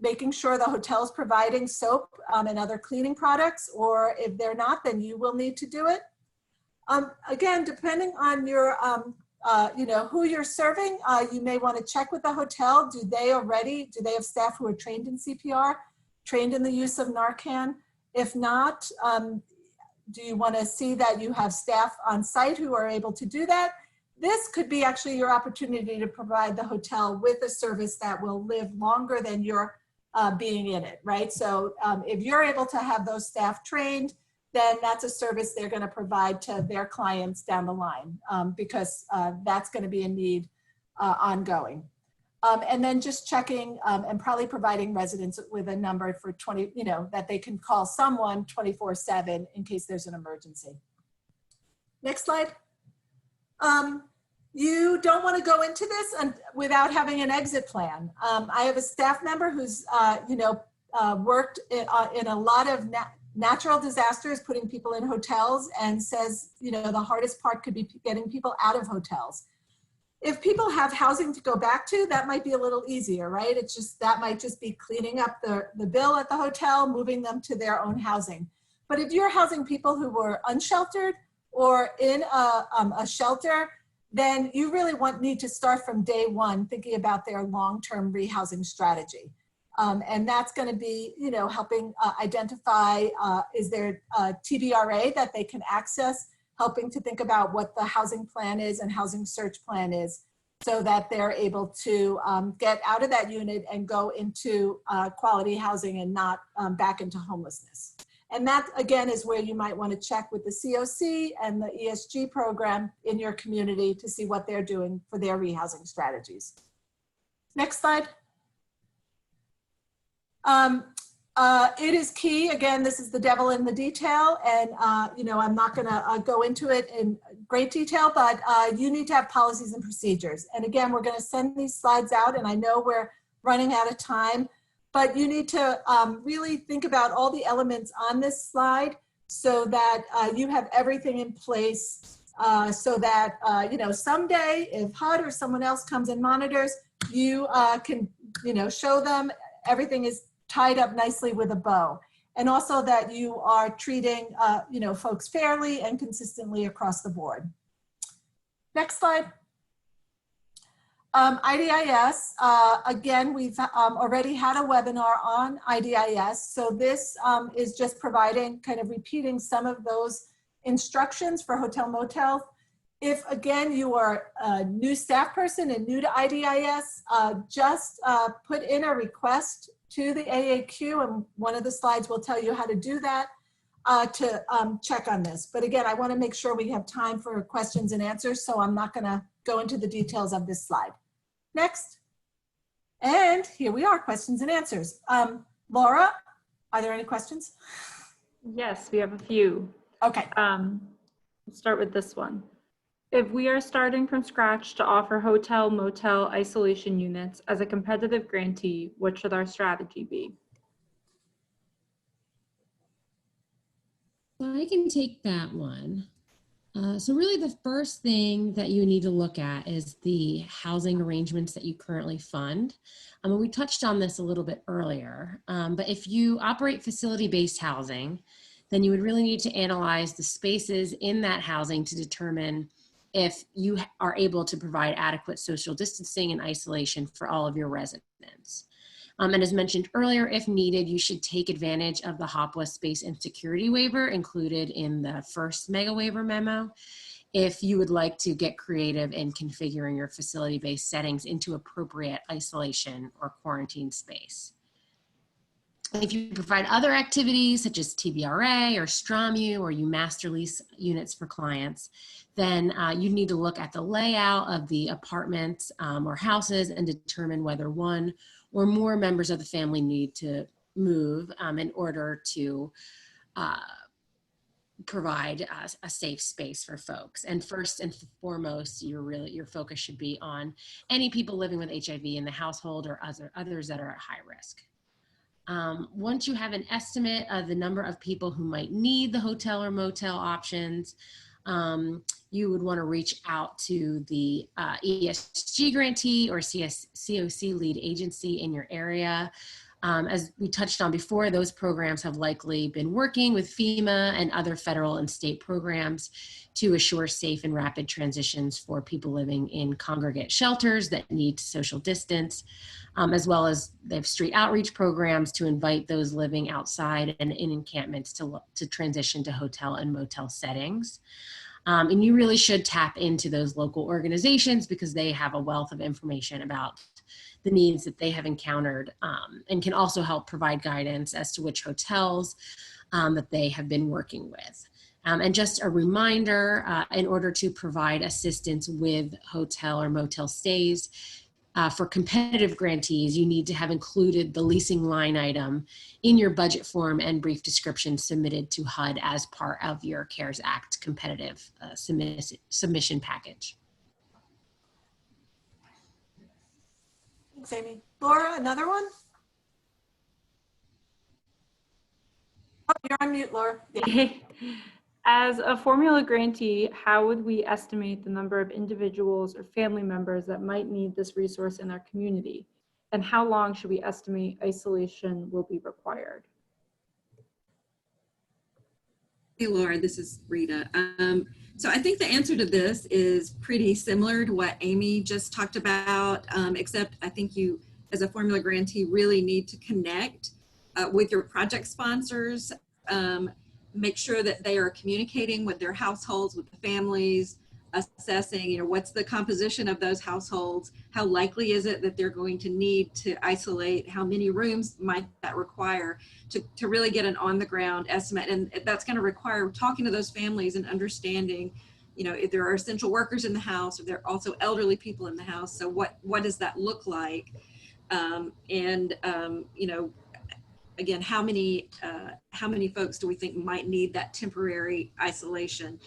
Making sure the hotel is providing soap and other cleaning products, or if they're not, then you will need to do it. Again, depending on your, who you're serving, you may want to check with the hotel. Do they have staff who are trained in CPR, trained in the use of Narcan? If not, do you want to see that you have staff on site who are able to do that? This could be actually your opportunity to provide the hotel with a service that will live longer than your being in it, right? So if you're able to have those staff trained, then that's a service they're going to provide to their clients down the line, because that's going to be a need ongoing. And then just checking and probably providing residents with a number for that they can call someone 24/7 in case there's an emergency. Next slide. You don't want to go into this without having an exit plan. I have a staff member who's, worked in a lot of natural disasters, putting people in hotels, and says, the hardest part could be getting people out of hotels. If people have housing to go back to, that might be a little easier, right? That might just be cleaning up the bill at the hotel, moving them to their own housing. But if you're housing people who were unsheltered or in a shelter, then you really need to start from day one thinking about their long-term rehousing strategy. And that's going to be, helping identify, is there a TBRA that they can access, helping to think about what the housing plan is and housing search plan is, so that they're able to get out of that unit and go into quality housing and not back into homelessness. And that, again, is where you might want to check with the COC and the ESG program in your community to see what they're doing for their rehousing strategies. Next slide. It is key, again, this is the devil in the detail, and I'm not going to go into it in great detail, but you need to have policies and procedures. And again, we're going to send these slides out, and I know we're running out of time, but you need to really think about all the elements on this slide so that you have everything in place, so that someday if HUD or someone else comes and monitors, you can show them everything is tied up nicely with a bow, and also that you are treating folks fairly and consistently across the board. Next slide. IDIS, again, we've already had a webinar on IDIS, so this is just providing, kind of repeating some of those instructions for hotel motel. If, again, you are a new staff person and new to IDIS, just put in a request to the AAQ, and one of the slides will tell you how to do that to check on this. But again, I want to make sure we have time for questions and answers, so I'm not going to go into the details of this slide. Next. And here we are, questions and answers. Laura, are there any questions? Yes, we have a few. Okay. Let's start with this one. If we are starting from scratch to offer hotel, motel, isolation units as a competitive grantee, what should our strategy be? I can take that one. So really the first thing that you need to look at is the housing arrangements that you currently fund. We touched on this a little bit earlier, but if you operate facility-based housing, then you would really need to analyze the spaces in that housing to determine if you are able to provide adequate social distancing and isolation for all of your residents. And as mentioned earlier, if needed, you should take advantage of the HOPWA space and security waiver included in the first mega waiver memo if you would like to get creative in configuring your facility-based settings into appropriate isolation or quarantine space. If you provide other activities such as TBRA or STROMU, or you master lease units for clients, then you need to look at the layout of the apartments or houses and determine whether one or more members of the family need to move in order to provide a safe space for folks. And first and foremost, your focus should be on any people living with HIV in the household or others that are at high risk. Once you have an estimate of the number of people who might need the hotel or motel options, you would want to reach out to the ESG grantee or COC lead agency in your area. As we touched on before, those programs have likely been working with FEMA and other federal and state programs to assure safe and rapid transitions for people living in congregate shelters that need to social distance, as well as they have street outreach programs to invite those living outside and in encampments to transition to hotel and motel settings. And you really should tap into those local organizations because they have a wealth of information about the needs that they have encountered and can also help provide guidance as to which hotels that they have been working with. And just a reminder, in order to provide assistance with hotel or motel stays, for competitive grantees, you need to have included the leasing line item in your budget form and brief description submitted to HUD as part of your CARES Act competitive submission package. Thanks, Amy. Laura, another one? Oh, you're on mute, Laura. Yeah. As a formula grantee, how would we estimate the number of individuals or family members that might need this resource in our community? And how long should we estimate isolation will be required? Hey, Laura, this is Rita. So I think the answer to this is pretty similar to what Amy just talked about, except I think you, as a formula grantee, really need to connect with your project sponsors, make sure that they are communicating with their households, with the families, assessing, what's the composition of those households, how likely is it that they're going to need to isolate, how many rooms might that require, to really get an on-the-ground estimate. And that's going to require talking to those families and understanding, if there are essential workers in the house, or there are also elderly people in the house. So what does that look like? Again, how many folks do we think might need that temporary isolation?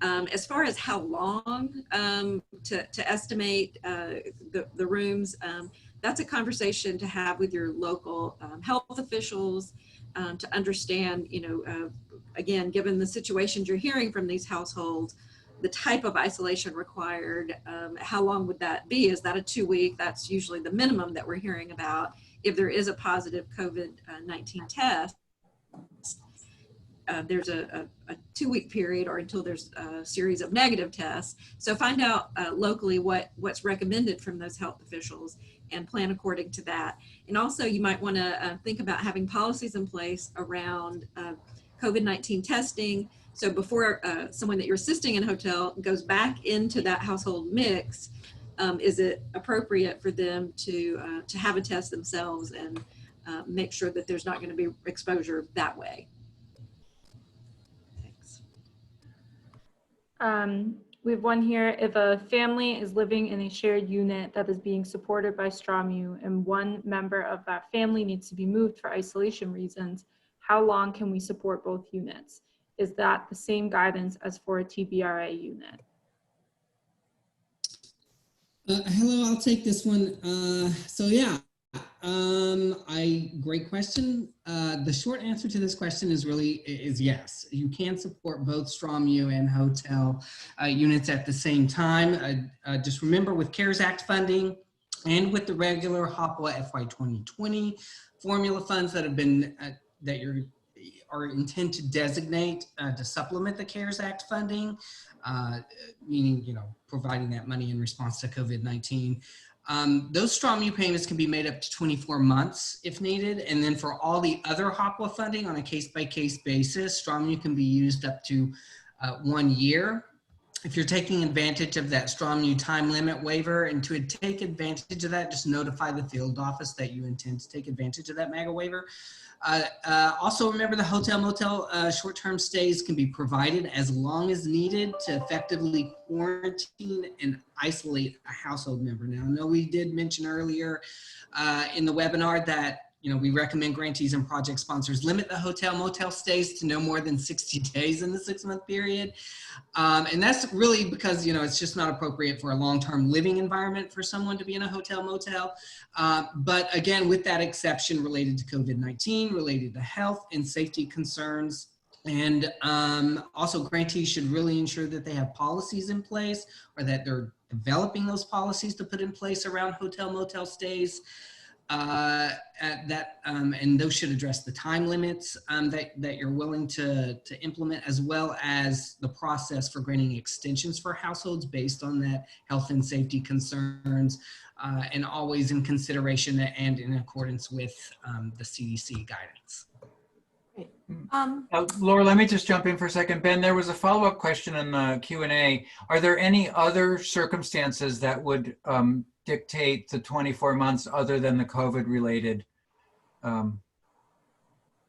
As far as how long to estimate the rooms, that's a conversation to have with your local health officials to understand, again, given the situations you're hearing from these households, the type of isolation required, how long would that be? Is that a 2-week? That's usually the minimum that we're hearing about. If there is a positive COVID-19 test, there's a 2-week period or until there's a series of negative tests. So find out locally what's recommended from those health officials and plan according to that. And also you might want to think about having policies in place around COVID-19 testing. So before someone that you're assisting in a hotel goes back into that household mix, is it appropriate for them to have a test themselves and make sure that there's not going to be exposure that way? Thanks. We have one here. If a family is living in a shared unit that is being supported by STROMU and one member of that family needs to be moved for isolation reasons, how long can we support both units? Is that the same guidance as for a TBRA unit? Hello, I'll take this one. So yeah, Great question. The short answer to this question is yes. You can support both STROMU and hotel units at the same time. Just remember, with CARES Act funding and with the regular HOPWA FY 2020 formula funds that have been are intended to designate to supplement the CARES Act funding, meaning providing that money in response to COVID-19. Those STROMU payments can be made up to 24 months if needed. And then for all the other HOPWA funding on a case-by-case basis, STROMU can be used up to 1 year. If you're taking advantage of that STROMU time limit waiver, and to take advantage of that, just notify the field office that you intend to take advantage of that MAGA waiver. Also remember, the hotel motel short-term stays can be provided as long as needed to effectively quarantine and isolate a household member. Now, I know we did mention earlier in the webinar that we recommend grantees and project sponsors limit the hotel motel stays to no more than 60 days in the 6-month period. And that's really because, it's just not appropriate for a long-term living environment for someone to be in a hotel motel. But again, with that exception related to COVID-19, related to health and safety concerns. And also grantees should really ensure that they have policies in place, or that they're developing those policies to put in place around hotel motel stays. And those should address the time limits that you're willing to implement, as well as the process for granting extensions for households based on that health and safety concerns, and always in consideration and in accordance with the CDC guidance. Laura, let me just jump in for a second. Ben, there was a follow-up question in the Q&A. Are there any other circumstances that would dictate the 24 months other than the COVID-related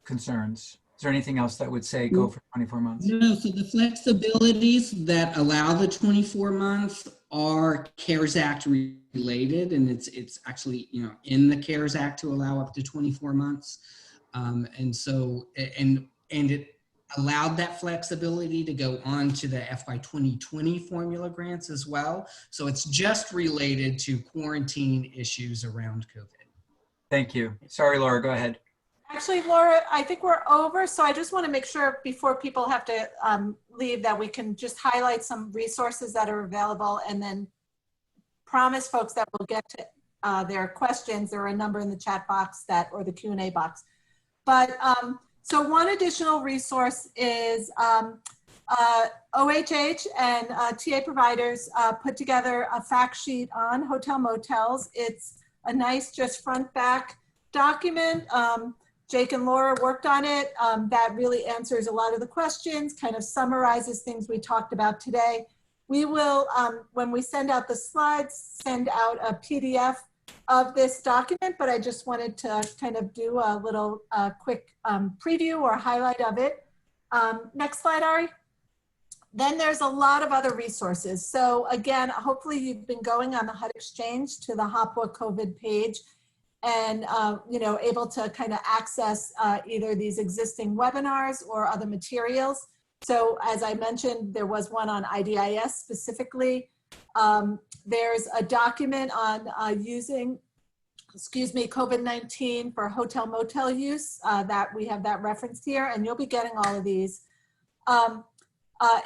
concerns? Is there anything else that would say go for 24 months? No, so the flexibilities that allow the 24 months are CARES Act related, and it's actually in the CARES Act to allow up to 24 months. And it allowed that flexibility to go on to the FY 2020 formula grants as well. So it's just related to quarantine issues around COVID. Thank you. Sorry, Laura, go ahead. Actually, Laura, I think we're over. So I just want to make sure before people have to leave that we can just highlight some resources that are available, and then promise folks that we'll get to their questions. There are a number in the chat box or the Q&A box. But so one additional resource is OHH and TA providers put together a fact sheet on hotel motels. It's a nice just front back document. Jake and Laura worked on it. That really answers a lot of the questions, kind of summarizes things we talked about today. We will, when we send out the slides, send out a PDF of this document, but I just wanted to kind of do a little quick preview or highlight of it. Next slide, Ari. Then there's a lot of other resources. So again, hopefully you've been going on the HUD Exchange to the HOPWA COVID page and able to kind of access either these existing webinars or other materials. So as I mentioned, there was one on IDIS specifically. There's a document on using, COVID-19 for hotel motel use that we have that referenced here, and you'll be getting all of these.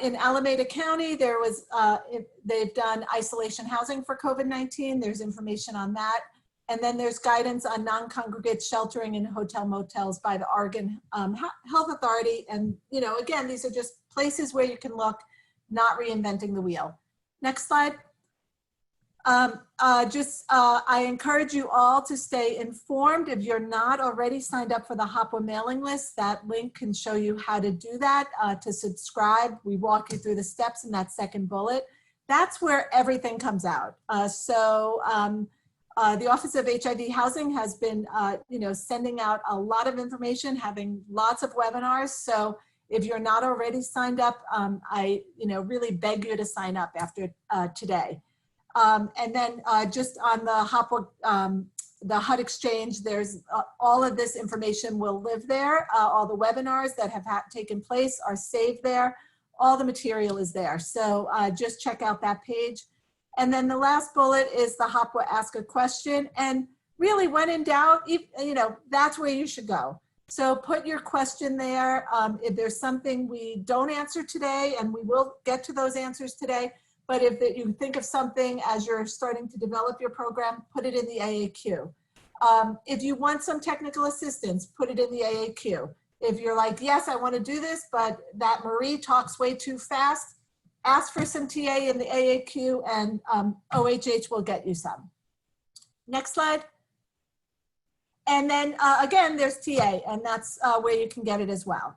In Alameda County, there was, they've done isolation housing for COVID-19. There's information on that. And then there's guidance on non-congregate sheltering in hotel motels by the Oregon Health Authority. And, again, these are just places where you can look, not reinventing the wheel. Next slide. I encourage you all to stay informed. If you're not already signed up for the HOPWA mailing list, that link can show you how to do that, to subscribe. We walk you through the steps in that second bullet. That's where everything comes out. The Office of HIV Housing has been, sending out a lot of information, having lots of webinars. So if you're not already signed up, I, really beg you to sign up after today. And then just on the HUD Exchange, there's all of this information will live there. All the webinars that have taken place are saved there. All the material is there. So just check out that page. And then the last bullet is the HOPWA Ask a Question. And really, when in doubt, that's where you should go. So put your question there. If there's something we don't answer today, and we will get to those answers today, but if you think of something as you're starting to develop your program, put it in the AAQ. If you want some technical assistance, put it in the AAQ. If you're like, yes, I want to do this, but that Marie talks way too fast, ask for some TA in the AAQ, and OHH will get you some. Next slide. And then again, there's TA, and that's where you can get it as well.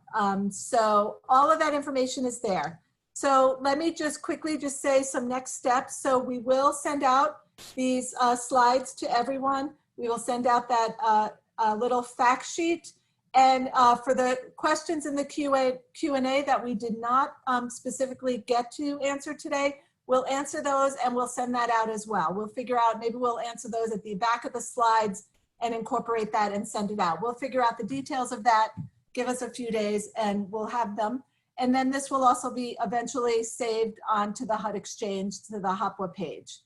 So all of that information is there. So let me just quickly just say some next steps. So we will send out these slides to everyone. We will send out that little fact sheet. And for the questions in the Q&A that we did not specifically get to answer today, we'll answer those and we'll send that out as well. We'll figure out, maybe we'll answer those at the back of the slides and incorporate that and send it out. We'll figure out the details of that, give us a few days, and we'll have them. And then this will also be eventually saved onto the HUD Exchange, to the HOPWA page.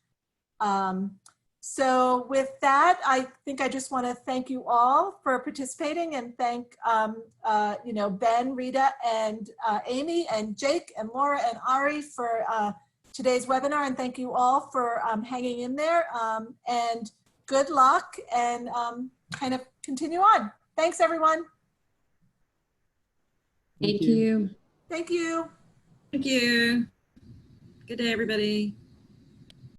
So with that, I think I just want to thank you all for participating, and thank Ben, Rita, and Amy, and Jake, and Laura, and Ari for today's webinar, and thank you all for hanging in there, and good luck, and kind of continue on. Thanks, everyone. Thank you. Thank you. Thank you. Good day, everybody.